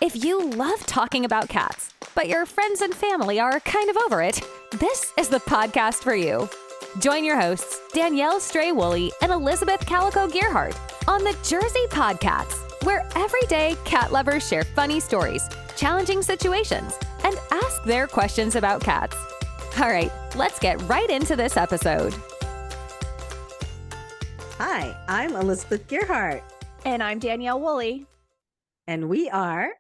If you love talking about cats, but your friends and family are kind of over it, this is the podcast for you. Join your hosts, Danielle Stray Woolley and Elizabeth Calico Gearhart, on the Jersey Podcasts, where everyday cat lovers share funny stories, challenging situations, and ask their questions about cats. All right, let's get right into this episode. Hi, I'm Elizabeth Gearhart. And I'm Danielle Woolley. And we are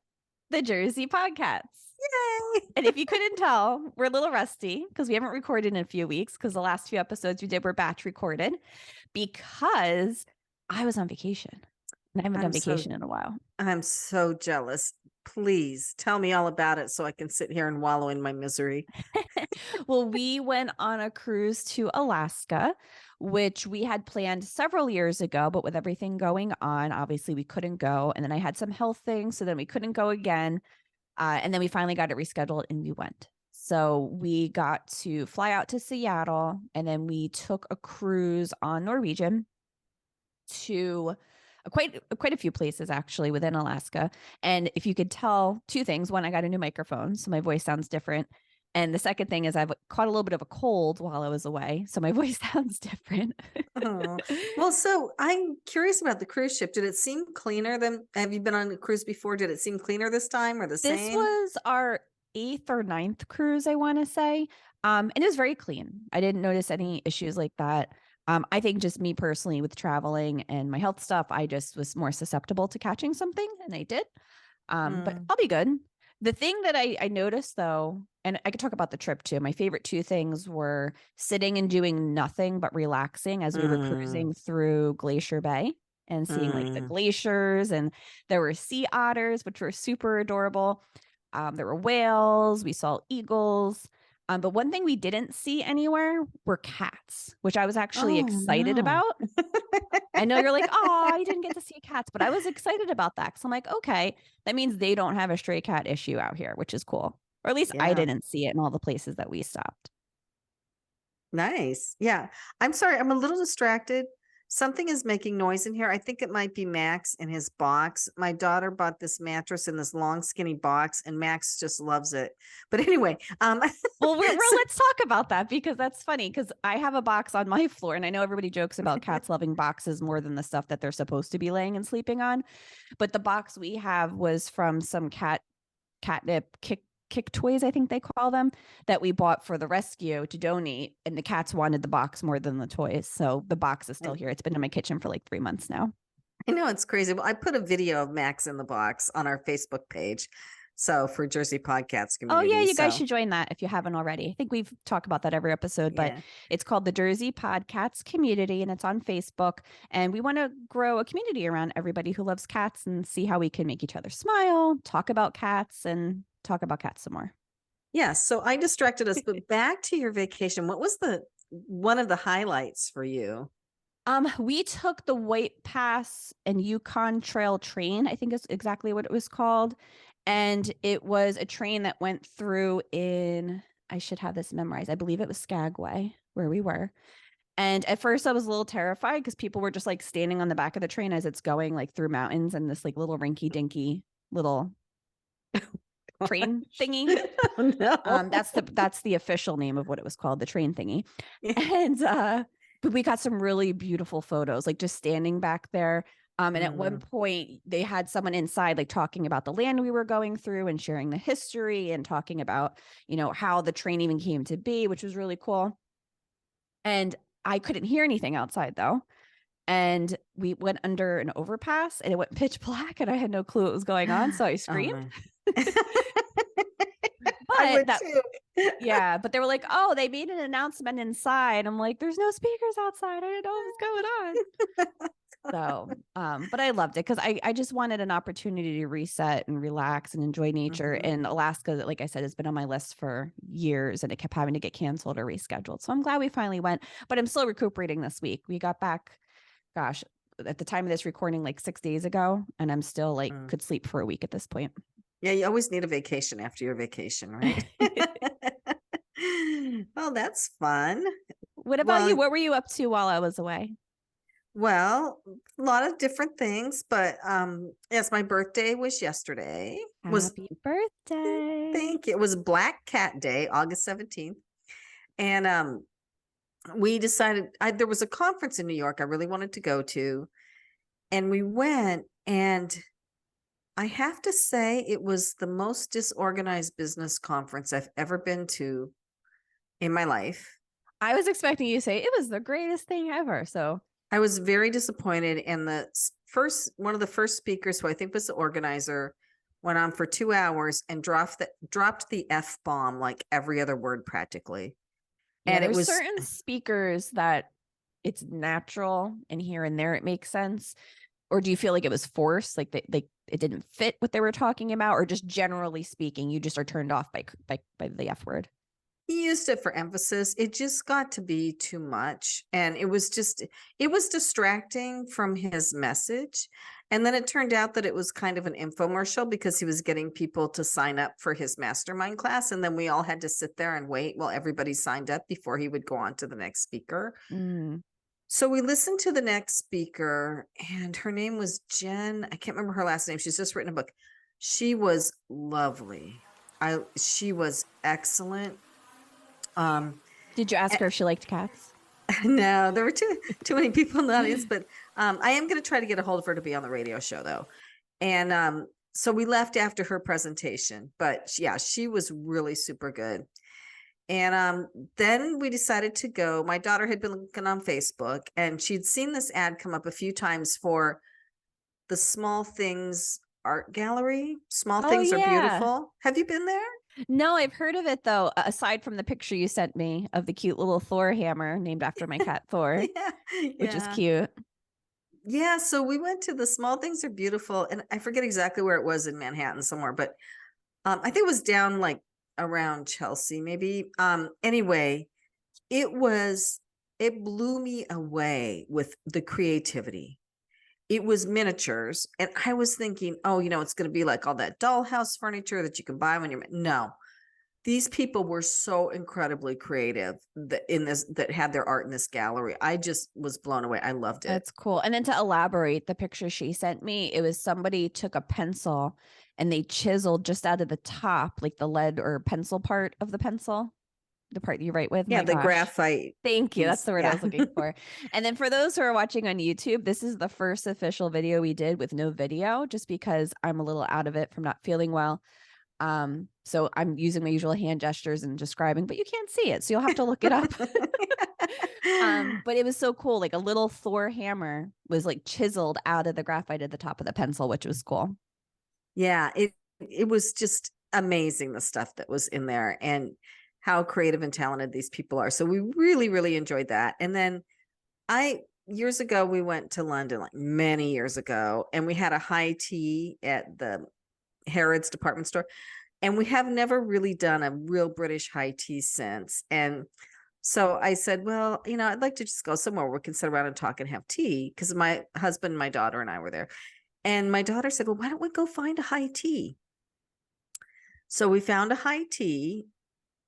the Jersey Podcasts. Yay! And if you couldn't tell, we're a little rusty because we haven't recorded in a few weeks because the last few episodes we did were batch recorded because I was on vacation. And I haven't done vacation in a while. I'm so jealous. Please tell me all about it so I can sit here and wallow in my misery. Well, we went on a cruise to Alaska, which we had planned several years ago, but with everything going on, obviously we couldn't go. And then I had some health things, so then we couldn't go again. And then we finally got it rescheduled and we went. So we got to fly out to Seattle, and then we took a cruise on Norwegian to quite a few places actually within Alaska. And if you could tell, two things: one, I got a new microphone, so my voice sounds different. And the second thing is I've caught a little bit of a cold while I was away, so my voice sounds different. Oh. Well, so I'm curious about the cruise ship. Did it seem cleaner than, have you been on a cruise before? Did it seem cleaner this time or the same? This was our 8th or 9th cruise, I want to say. And it was very clean. I didn't notice any issues like that. I think just me personally with traveling and my health stuff, I just was more susceptible to catching something, and I did. But I'll be good. The thing that I noticed though, and I could talk about the trip too, my favorite two things were sitting and doing nothing but relaxing as we were cruising through Glacier Bay and seeing like the glaciers, and there were sea otters, which were super adorable. There were whales, we saw eagles. But one thing we didn't see anywhere were cats, which I was actually excited about. I know you're like, oh, I didn't get to see cats, but I was excited about that. Cause I'm like, okay, that means they don't have a stray cat issue out here, which is cool. Or at least I didn't see it in all the places that we stopped. Nice. Yeah. I'm sorry. I'm a little distracted. Something is making noise in here. I think it might be Max in his box. My daughter bought this mattress in this long, skinny box, and Max just loves it. But anyway, well, let's talk about that, because that's funny, because I have a box on my floor, and I know everybody jokes about cats loving boxes more than the stuff that they're supposed to be laying and sleeping on. But the box we have was from some catnip kick toys, I think they call them, that we bought for the rescue to donate, and the cats wanted the box more than the toys, so the box is still here. It's been in my kitchen for like 3 months now. I know, it's crazy. Well, I put a video of Max in the box on our Facebook page, so for Jersey Podcasts community. Oh yeah, you guys should join that if you haven't already. I think we've talked about that every episode, but it's called the Jersey Podcasts community, and it's on Facebook, and we want to grow a community around everybody who loves cats and see how we can make each other smile, talk about cats, and talk about cats some more. Yeah. So I distracted us, but back to your vacation. What was one of the highlights for you? We took the White Pass and Yukon Trail train, I think is exactly what it was called. And it was a train that went through I should have this memorized, I believe it was Skagway where we were. And at first I was a little terrified because people were just like standing on the back of the train as it's going like through mountains and this like little rinky dinky little train thingy. Oh, no. That's the official name of what it was called, the train thingy. And but we got some really beautiful photos, like just standing back there. And at one point they had someone inside like talking about the land we were going through and sharing the history and talking about, how the train even came to be, which was really cool. And I couldn't hear anything outside though. And we went under an overpass and it went pitch black and I had no clue what was going on. So I screamed. But they were like, oh, they made an announcement inside. I'm like, there's no speakers outside. I didn't know what was going on. So, but I loved it because I just wanted an opportunity to reset and relax and enjoy nature. And Alaska, like I said, has been on my list for years and it kept having to get canceled or rescheduled. So I'm glad we finally went, but I'm still recuperating this week. We got back, gosh, at the time of this recording, like 6 days ago, and I'm still like could sleep for a week at this point. Yeah, you always need a vacation after your vacation, right? Oh, that's fun. What about you? What were you up to while I was away? Well, a lot of different things, but yes, my birthday was yesterday. Happy birthday. Thank you. It was Black Cat Day, August 17th. And we decided there was a conference in New York I really wanted to go to. And we went, and I have to say it was the most disorganized business conference I've ever been to in my life. I was expecting you to say it was the greatest thing ever. So I was very disappointed. And one of the first speakers, who I think was the organizer, went on for 2 hours and dropped the F-bomb like every other word practically. yeah, And it there's was certain speakers that it's natural, and here and there it makes sense. Or do you feel like it was forced, like it didn't fit what they were talking about, or just generally speaking, you just are turned off by the F word? he used it for emphasis. It just got to be too much. And it was distracting from his message. And then it turned out that it was kind of an infomercial because he was getting people to sign up for his mastermind class. And then we all had to sit there and wait while everybody signed up before he would go on to the next speaker. Mm. So we listened to the next speaker, and her name was Jen. I can't remember her last name. She's just written a book. She was lovely. She was excellent. Did you ask her if she liked cats? No, there were too many people in the audience, but I am going to try to get a hold of her to be on the radio show, though. And so we left after her presentation, but yeah, she was really super good. And then we decided to go. My daughter had been looking on Facebook, and she'd seen this ad come up a few times for the Small Things Art Gallery. Small Things Are Beautiful. Have you been there? No, I've heard of it, though, aside from the picture you sent me of the cute little Thor hammer named after my cat Thor, which is cute. Yeah, so we went to the Small Things Are Beautiful, and I forget exactly where it was in Manhattan somewhere, but I think it was down like around Chelsea, maybe. Anyway, it blew me away with the creativity. It was miniatures, and I was thinking, oh, it's going to be like all that dollhouse furniture that you can buy when you're no. These people were so incredibly creative that had their art in this gallery. I just was blown away. I loved it. That's cool. And then to elaborate, the picture she sent me, it was somebody took a pencil and they chiseled just out of the top, like the lead or pencil part of the pencil, the part you write with. Yeah, the graphite. Thank you. That's the word I was looking for. And then for those who are watching on YouTube, this is the first official video we did with no video, just because I'm a little out of it from not feeling well. So I'm using my usual hand gestures and describing, but you can't see it, so you'll have to look it up. But it was so cool. Like a little Thor hammer was like chiseled out of the graphite at the top of the pencil, which was cool. Yeah, it was just amazing, the stuff that was in there and how creative and talented these people are. So we really, really enjoyed that. And then years ago, we went to London, like many years ago, and we had a high tea at the Harrods department store. And we have never really done a real British high tea since. And so I said, well, I'd like to just go somewhere where we can sit around and talk and have tea, because my husband, my daughter, and I were there. And my daughter said, well, why don't we go find a high tea? So we found a high tea,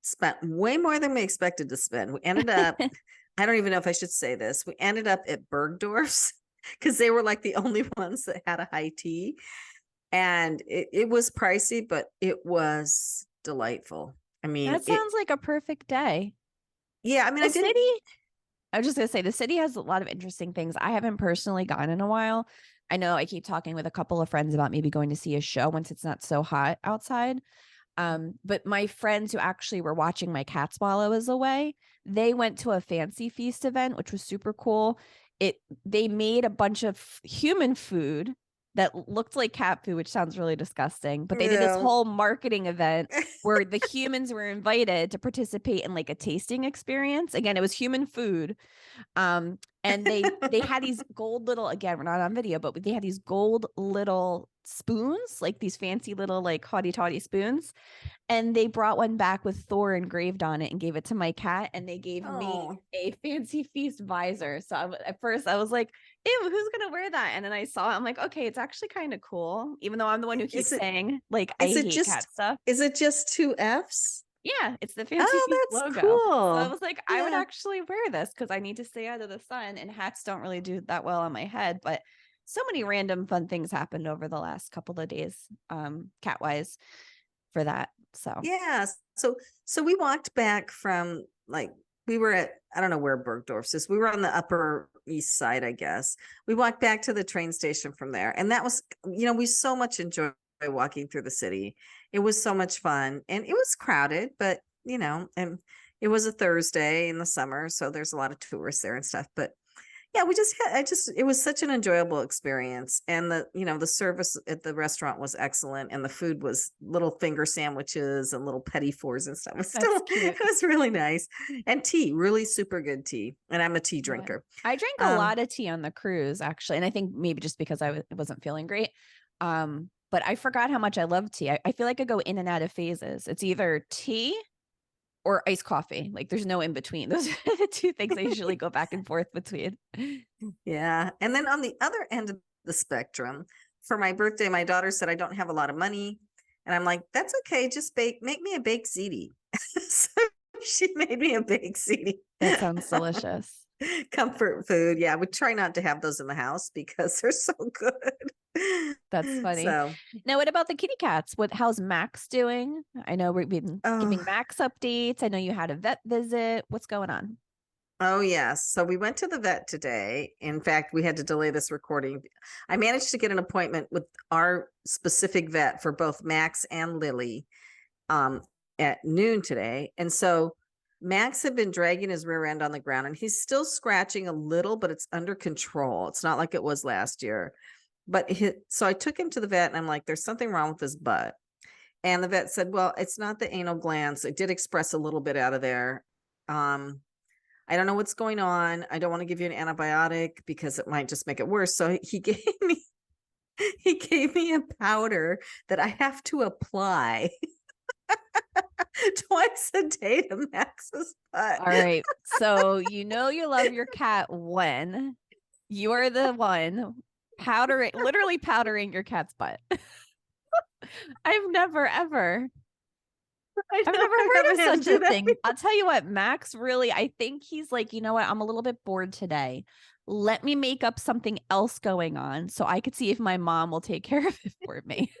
spent way more than we expected to spend. We ended up, I don't even know if I should say this, we ended up at Bergdorf's because they were like the only ones that had a high tea. And it was pricey, but it was delightful. I mean, that sounds like a perfect day. Yeah. I mean, I was just going to say, the city has a lot of interesting things. I haven't personally gone in a while. I know I keep talking with a couple of friends about maybe going to see a show once it's not so hot outside. But my friends who actually were watching my cats while I was away, they went to a Fancy Feast event, which was super cool. They made a bunch of human food that looked like cat food, which sounds really disgusting, but they did this whole marketing event where the humans were invited to participate in like a tasting experience. Again, it was human food. And they had these gold little, again, we're not on video, but they had these gold little spoons, like these fancy little like haughty toddy spoons. And they brought one back with Thor engraved on it and gave it to my cat. And they gave me a Fancy Feast visor. So at first I was like, ew, who's going to wear that? And then I saw it. I'm like, okay, it's actually kind of cool. Even though I'm the one who keeps saying like, I hate cat stuff. Is it just 2 Fs? Yeah, it's the Fancy Feast logo. Cool. So I was like, I would actually wear this because I need to stay out of the sun, and hats don't really do that well on my head. But so many random fun things happened over the last couple of days, cat wise for that. So Yeah. So we walked back from we were at, I don't know where Bergdorf's is. We were on the Upper East Side, I guess. We walked back to the train station from there. And that was, we so much enjoy walking through the city. It was so much fun, and it was crowded, but and it was a Thursday in the summer. So there's a lot of tourists there and stuff, but yeah, it was such an enjoyable experience. And the service at the restaurant was excellent. And the food was little finger sandwiches and little petit fours and stuff. It was really nice. And tea, really super good tea. And I'm a tea drinker. I drank a lot of tea on the cruise, actually. And I think maybe just because I wasn't feeling great. But I forgot how much I love tea. I feel like I go in and out of phases. It's either tea or iced coffee. Like there's no in between. Those are the two things I usually go back and forth between. Yeah. And then on the other end of the spectrum, for my birthday, my daughter said, I don't have a lot of money. And I'm like, that's okay. Just make me a baked ziti. So she made me a baked ziti. That sounds delicious. Comfort food. Yeah. We try not to have those in the house because they're so good. That's funny. So, now, what about the kitty cats? How's Max doing? I know we've been giving Max updates. I know you had a vet visit. What's going on? Oh, yes. So we went to the vet today. In fact, we had to delay this recording. I managed to get an appointment with our specific vet for both Max and Lily at noon today. And so Max had been dragging his rear end on the ground, and he's still scratching a little, but it's under control. It's not like it was last year. But so I took him to the vet, and I'm like, there's something wrong with his butt. And the vet said, well, it's not the anal glands. It did express a little bit out of there. I don't know what's going on. I don't want to give you an antibiotic because it might just make it worse. So he gave me a powder that I have to apply twice a day to Max's butt. All right. So you love your cat when you are the one literally powdering your cat's butt. I've never heard of such a thing. I'll tell you what, Max really, I think he's like, you know what? I'm a little bit bored today. Let me make up something else going on so I could see if my mom will take care of it for me.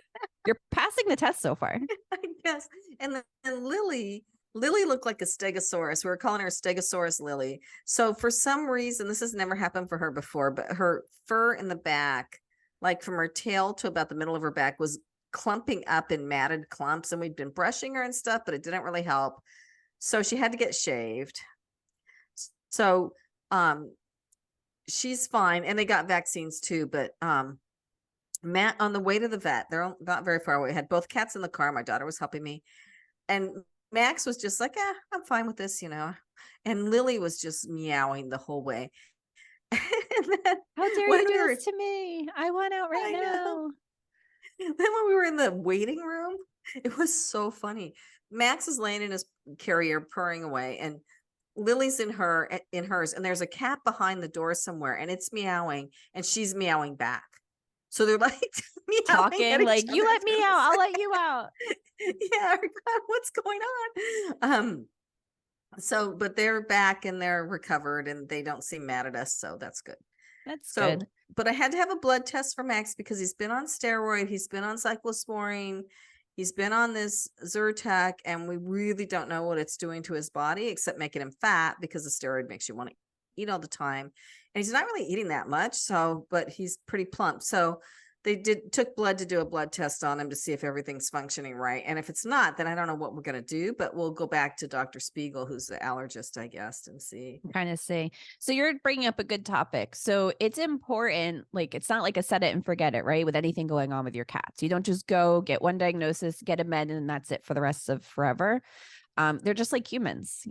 You're passing the test so far. I guess. And then Lily looked like a stegosaurus. We were calling her Stegosaurus Lily. So for some reason, this has never happened for her before, but her fur in the back, like from her tail to about the middle of her back, was clumping up in matted clumps. And we'd been brushing her and stuff, but it didn't really help. So she had to get shaved. So she's fine. And they got vaccines too. But Matt, on the way to the vet, they're not very far away. I had both cats in the car. My daughter was helping me. And Max was just like, I'm fine with this, And Lily was just meowing the whole way. How dare you do this to me? I want out right now. Then when we were in the waiting room, it was so funny. Max is laying in his carrier purring away, and Lily's in hers, and there's a cat behind the door somewhere, and it's meowing, and she's meowing back. So they're like talking like, you let me out, I'll let you out. Yeah, God, what's going on? So, but they're back and they're recovered, and they don't seem mad at us, so that's good. That's good. But I had to have a blood test for Max because he's been on steroid, he's been on cyclosporine, he's been on this Zyrtec, and we really don't know what it's doing to his body except making him fat, because the steroid makes you want to eat all the time. And he's not really eating that much, but he's pretty plump. So they took blood to do a blood test on him to see if everything's functioning right. And if it's not, then I don't know what we're going to do, but we'll go back to Dr. Spiegel, who's the allergist, I guess, and see. So you're bringing up a good topic. So it's important, like, it's not like a set it and forget it, right? With anything going on with your cats, you don't just go get one diagnosis, get a med, and that's it for the rest of forever. They're just like humans.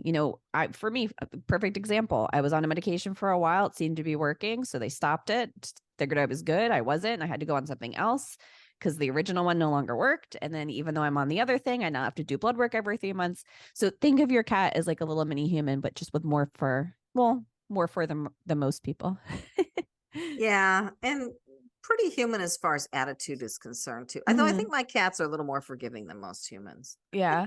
For me, a perfect example, I was on a medication for a while. It seemed to be working. So they stopped it, figured I was good. I wasn't. I had to go on something else because the original one no longer worked. And then even though I'm on the other thing, I now have to do blood work every 3 months. So think of your cat as like a little mini human, but just with more fur. Well, more fur than most people. Yeah. And pretty human as far as attitude is concerned too. Although I think my cats are a little more forgiving than most humans. Yeah.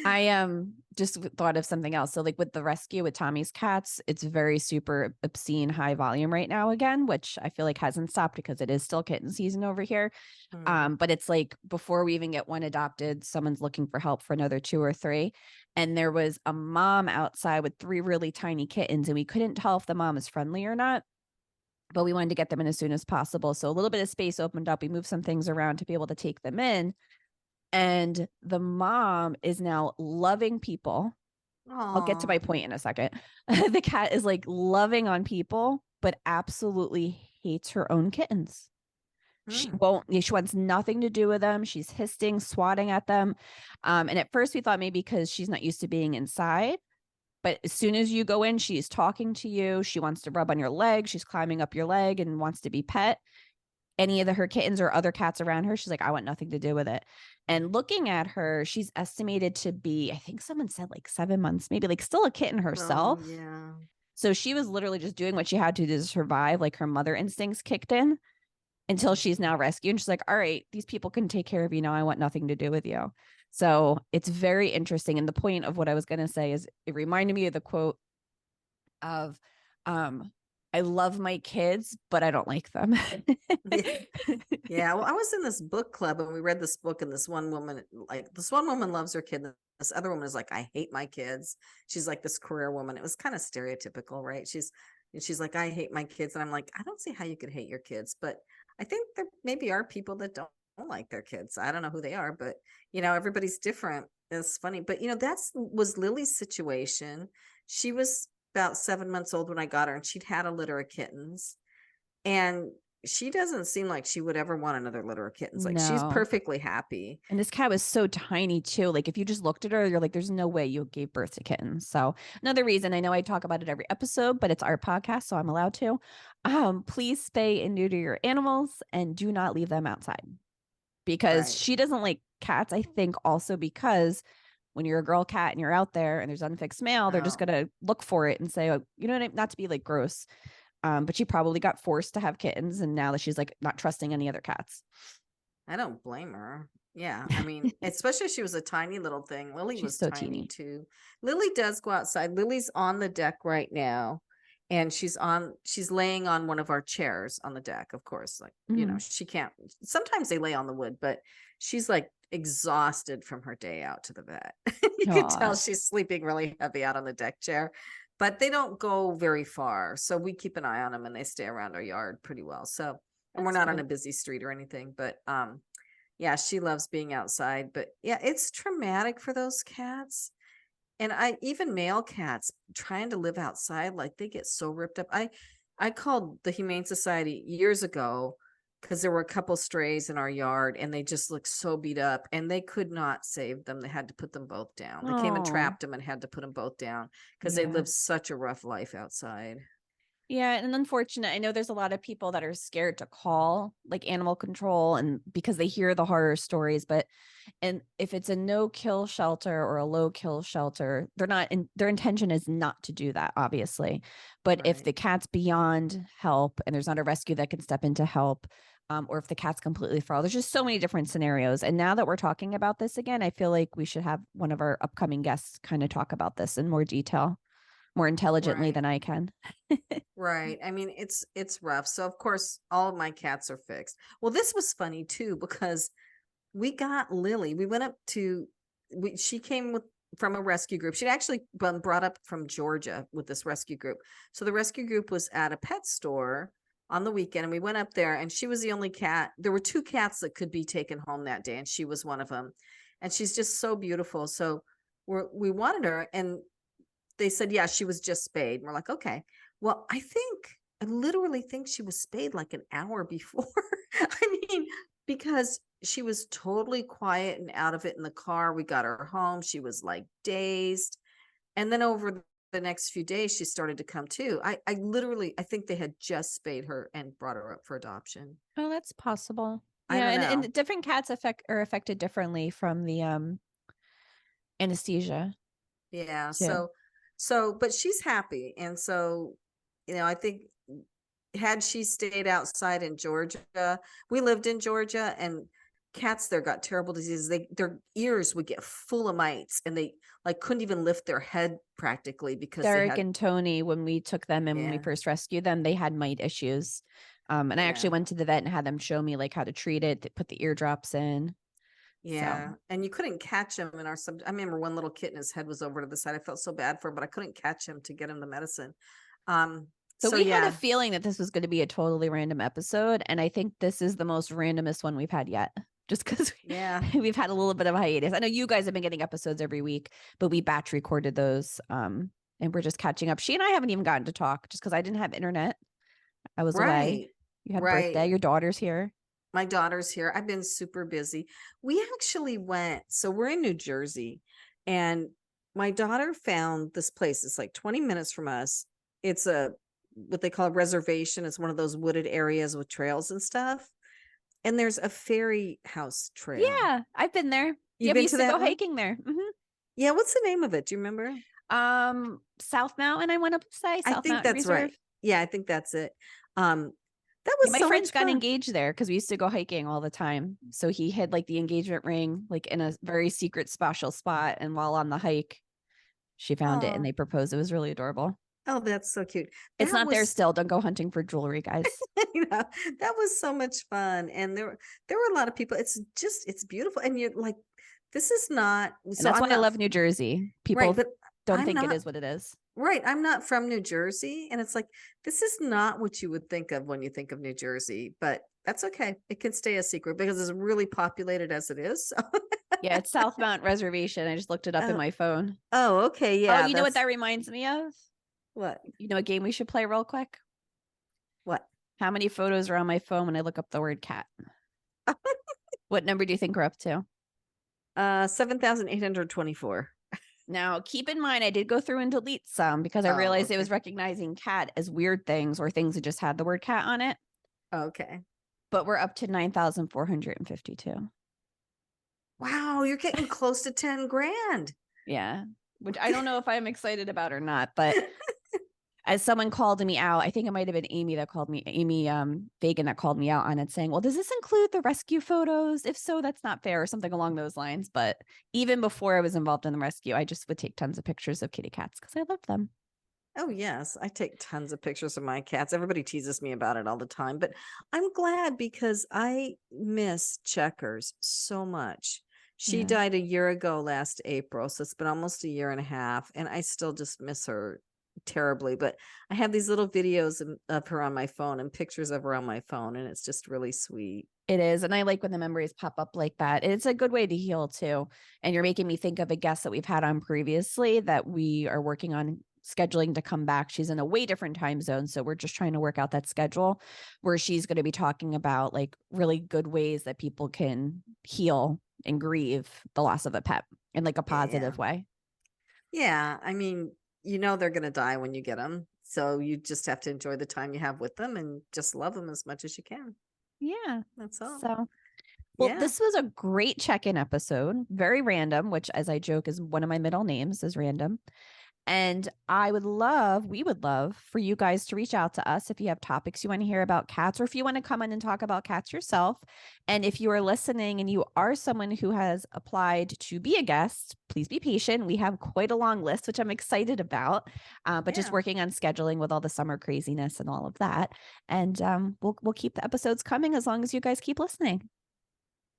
I just thought of something else. So like with the rescue with Tommy's cats, it's very super obscene high volume right now again, which I feel like hasn't stopped because it is still kitten season over here. But it's like before we even get one adopted, someone's looking for help for another 2 or 3. And there was a mom outside with 3 really tiny kittens, and we couldn't tell if the mom is friendly or not, but we wanted to get them in as soon as possible. So a little bit of space opened up. We moved some things around to be able to take them in. And the mom is now loving people. I'll get to my point in a second. The cat is like loving on people, but absolutely hates her own kittens. She wants nothing to do with them. She's hissing, swatting at them. And at first we thought maybe because she's not used to being inside, but as soon as you go in, she's talking to you. She wants to rub on your leg. She's climbing up your leg and wants to be pet. Any of her kittens or other cats around her, she's like, I want nothing to do with it. And looking at her, she's estimated to be, I think someone said like 7 months, maybe, like still a kitten herself. Yeah. So she was literally just doing what she had to do to survive. Like her mother instincts kicked in until she's now rescued. And she's like, all right, these people can take care of you now. I want nothing to do with you. So it's very interesting. And the point of what I was going to say is it reminded me of the quote of, I love my kids, but I don't like them. Yeah. Well, I was in this book club and we read this book, and this one woman loves her kid. This other woman is like, I hate my kids. She's like this career woman. It was kind of stereotypical, right? She's like, I hate my kids. And I'm like, I don't see how you could hate your kids, but I think there maybe are people that don't like their kids. I don't know who they are, but everybody's different. It's funny. But was Lily's situation. She was about 7 months old when I got her, and she'd had a litter of kittens, and she doesn't seem like she would ever want another litter of kittens. Like she's perfectly happy. And this cat was so tiny too. Like if you just looked at her, you're like, there's no way you gave birth to kittens. So another reason, I know I talk about it every episode, but it's our podcast, so I'm allowed to. Please spay and neuter your animals and do not leave them outside, because she doesn't like cats. I think also because when you're a girl cat and you're out there and there's unfixed male, they're just going to look for it and say, oh, you know what I mean? Not to be like gross. But she probably got forced to have kittens, and now that she's like not trusting any other cats. I don't blame her. Yeah. I mean, especially if she was a tiny little thing. Lily was so tiny too. Lily does go outside. Lily's on the deck right now, and she's laying on one of our chairs on the deck, of course. Like, she can't, sometimes they lay on the wood, but she's like exhausted from her day out to the vet. You can tell she's sleeping really heavy out on the deck chair. But they don't go very far. So we keep an eye on them, and they stay around our yard pretty well. So, and we're not on a busy street or anything, but yeah, she loves being outside. But yeah, it's traumatic for those cats. And even male cats trying to live outside, like they get so ripped up. I called the Humane Society years ago because there were a couple strays in our yard, and they just looked so beat up, and they could not save them. They had to put them both down. They came and trapped them and had to put them both down because they lived such a rough life outside. Yeah. And unfortunate, I know there's a lot of people that are scared to call like animal control, and because they hear the horror stories, and if it's a no kill shelter or a low kill shelter, their intention is not to do that, obviously. But if the cat's beyond help and there's not a rescue that can step in to help, or if the cat's completely feral, there's just so many different scenarios. And now that we're talking about this again, I feel like we should have one of our upcoming guests kind of talk about this in more detail, more intelligently than I can. Right. I mean, it's rough. So of course, all of my cats are fixed. Well, this was funny too, because we got Lily. We went up to, she came from a rescue group. She'd actually been brought up from Georgia with this rescue group. So the rescue group was at a pet store on the weekend, and we went up there, and she was the only cat. There were 2 cats that could be taken home that day, and she was one of them. And she's just so beautiful. So we wanted her, and they said, yeah, she was just spayed. And we're like, okay. Well, I literally think she was spayed like an hour before. I mean, because she was totally quiet and out of it in the car. We got her home. She was like dazed. And then over the next few days, she started to come to. I think they had just spayed her and brought her up for adoption. Oh, that's possible. Yeah. And different cats are affected differently from the anesthesia. Yeah. Too. But she's happy. And so, I think had she stayed outside in Georgia, we lived in Georgia, and cats there got terrible diseases. Their ears would get full of mites, and they like couldn't even lift their head practically because they Derek had, and Tony, when we took them in, when we yeah, first rescued them, they had mite issues. And I actually yeah, went to the vet and had them show me like how to treat it. They put the eardrops in. yeah. So And you couldn't catch him in our sub. I remember one little kitten, his head was over to the side. I felt so bad for him, but I couldn't catch him to get him the medicine. So So we had a yeah, feeling that this was going to be a totally random episode. And I think this is the most randomest one we've had yet, just because yeah, we've had a little bit of a hiatus. I know you guys have been getting episodes every week, but we batch recorded those. And we're just catching up. She and I haven't even gotten to talk just because I didn't have internet. I was away. right, You had right. birthday. Your daughter's here. My daughter's here. I've been super busy. We actually went, so we're in New Jersey, and my daughter found this place. It's like 20 minutes from us. It's a what they call a reservation. It's one of those wooded areas with trails and stuff. And there's a fairy house trail. Yeah, I've been there. You've Yeah, we been used to to that go one? hiking there. Yeah, what's the name of it? Do you remember? South Mountain, I went up to say I South think Mountain that's Reserve. right. Yeah, I think that's it. That Yeah, was my so friends much got fun. engaged there because we used to go hiking all the time. So he hid like the engagement ring like in a very secret special spot. And while on the hike, she found it and Oh, they proposed. It was really adorable. oh, that's so cute. It's That not there was still. Don't go hunting for jewelry, guys. that was so much fun. And there were a lot of people. It's beautiful. And you're like, this is not, And so that's I'm why I not love New Jersey. right, People but don't I'm think it not is what it is. right. I'm not from New Jersey. And it's like, this is not what you would think of when you think of New Jersey, but that's okay. It can stay a secret because it's really populated as it is. So. Yeah, it's South Mountain Reservation. I just looked it up in Oh, my phone. oh, okay. Oh, Yeah. you know what That's that reminds me of? what? You know a game we should play real quick? What? How many photos are on my phone when I look up the word cat? What number do you think we're up to? 7,824. Now, keep in mind, I did go through and delete some because I Oh, realized it was okay. recognizing cat as weird things or things that just had the word cat on it. Okay. But we're up to 9,452. Wow. You're getting close to 10 grand. Yeah, which I don't know if I'm excited about or not, but as someone called me out, I think it might have been Amy that called me, Amy Fagan that called me out on it saying, well, does this include the rescue photos? If so, that's not fair or something along those lines. But even before I was involved in the rescue, I just would take tons of pictures of kitty cats because I love them. Oh, yes. I take tons of pictures of my cats. Everybody teases me about it all the time, but I'm glad because I miss Checkers so much. She Yeah. died a year ago last April, so it's been almost a year and a half, and I still just miss her terribly. But I have these little videos of her on my phone and pictures of her on my phone, and it's just really sweet. It is. And I like when the memories pop up like that. It's a good way to heal too. And you're making me think of a guest that we've had on previously that we are working on scheduling to come back. She's in a way different time zone. So we're just trying to work out that schedule where she's going to be talking about like really good ways that people can heal and grieve the loss of a pet in like a positive way. Yeah. I mean, they're going to die when you get them. So you just have to enjoy the time you have with them and just love them as much as you can. Yeah. That's all. So, well, Yeah. this was a great check-in episode. Very random, which as I joke is one of my middle names is random. And we would love for you guys to reach out to us if you have topics you want to hear about cats or if you want to come in and talk about cats yourself. And if you are listening and you are someone who has applied to be a guest, please be patient. We have quite a long list, which I'm excited about, but just working on scheduling with all the summer craziness and all of that. And we'll keep the episodes coming as long as you guys keep listening.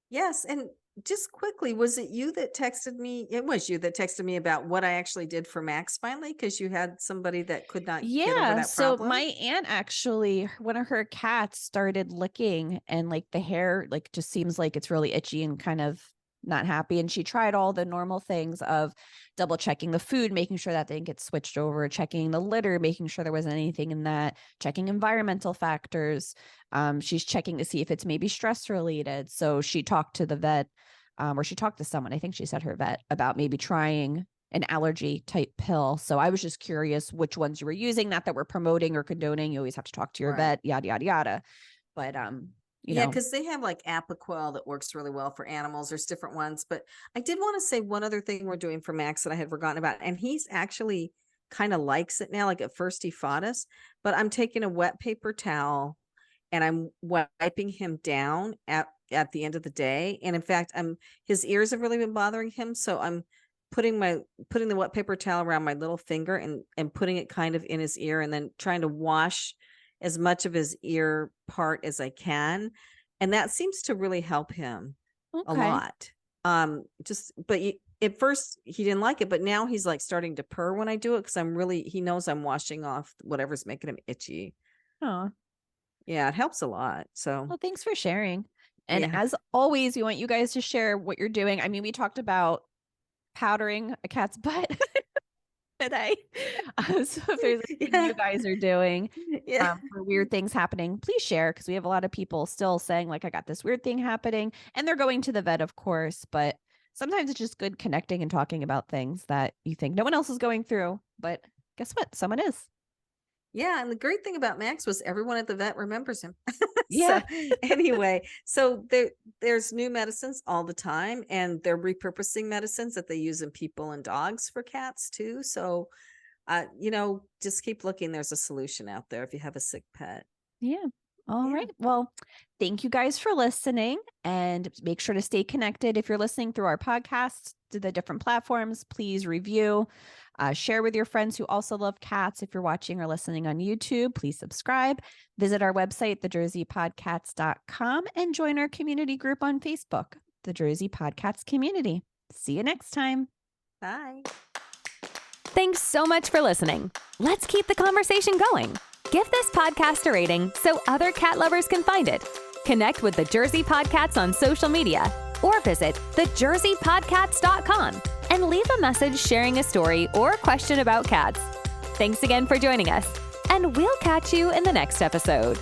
Yes. And just quickly, was it you that texted me? It was you that texted me about what I actually did for Max finally, because you had somebody that could not get over that So problem. my aunt actually, one of her cats started licking and like the hair like just seems like it's really itchy and kind of not happy. And she tried all the normal things of double checking the food, making sure that didn't get switched over, checking the litter, making sure there wasn't anything in that, checking environmental factors. She's checking to see if it's maybe stress related. So she talked to the vet. Or she talked to someone, I think she said her vet, about maybe trying an allergy type pill. So I was just curious which ones you were using, not that we're promoting or condoning. You always have to talk to your vet, yada, yada, yada. But, yeah, because they have like Apoquel that works really well for animals. There's different ones. But I did want to say one other thing we're doing for Max that I had forgotten about. And he's actually kind of likes it now. Like at first he fought us, but I'm taking a wet paper towel and I'm wiping him down at the end of the day. And in fact, his ears have really been bothering him. So I'm putting the wet paper towel around my little finger and putting it kind of in his ear and then trying to wash as much of his ear part as I can. And that seems to really help him a lot. At first he didn't like it, but now he's like starting to purr when I do it. Cause he knows I'm washing off whatever's making him itchy. Oh, yeah, it helps a lot. So, well, thanks for sharing. And as always, we want you guys to share what you're doing. I mean, we talked about powdering a cat's butt today. So if there's anything you guys are doing for weird things happening, please share, because we have a lot of people still saying like, I got this weird thing happening, and they're going to the vet, of course, but sometimes it's just good connecting and talking about things that you think no one else is going through, but guess what? Someone is. Yeah. And the great thing about Max was everyone at the vet remembers him. Yeah. So there's new medicines all the time, and they're repurposing medicines that they use in people and dogs for cats too. So, just keep looking. There's a solution out there if you have a sick pet. Yeah. All right. Well, thank you guys for listening, and make sure to stay connected. If you're listening through our podcast to the different platforms, please review, share with your friends who also love cats. If you're watching or listening on YouTube, please subscribe, visit our website, thejerseypodcats.com, and join our community group on Facebook, the Jersey Podcats Community. See you next time. Bye. Thanks so much for listening. Let's keep the conversation going. Give this podcast a rating so other cat lovers can find it. Connect with the Jersey Podcats on social media, or visit thejerseypodcats.com and leave a message sharing a story or question about cats. Thanks again for joining us, and we'll catch you in the next episode.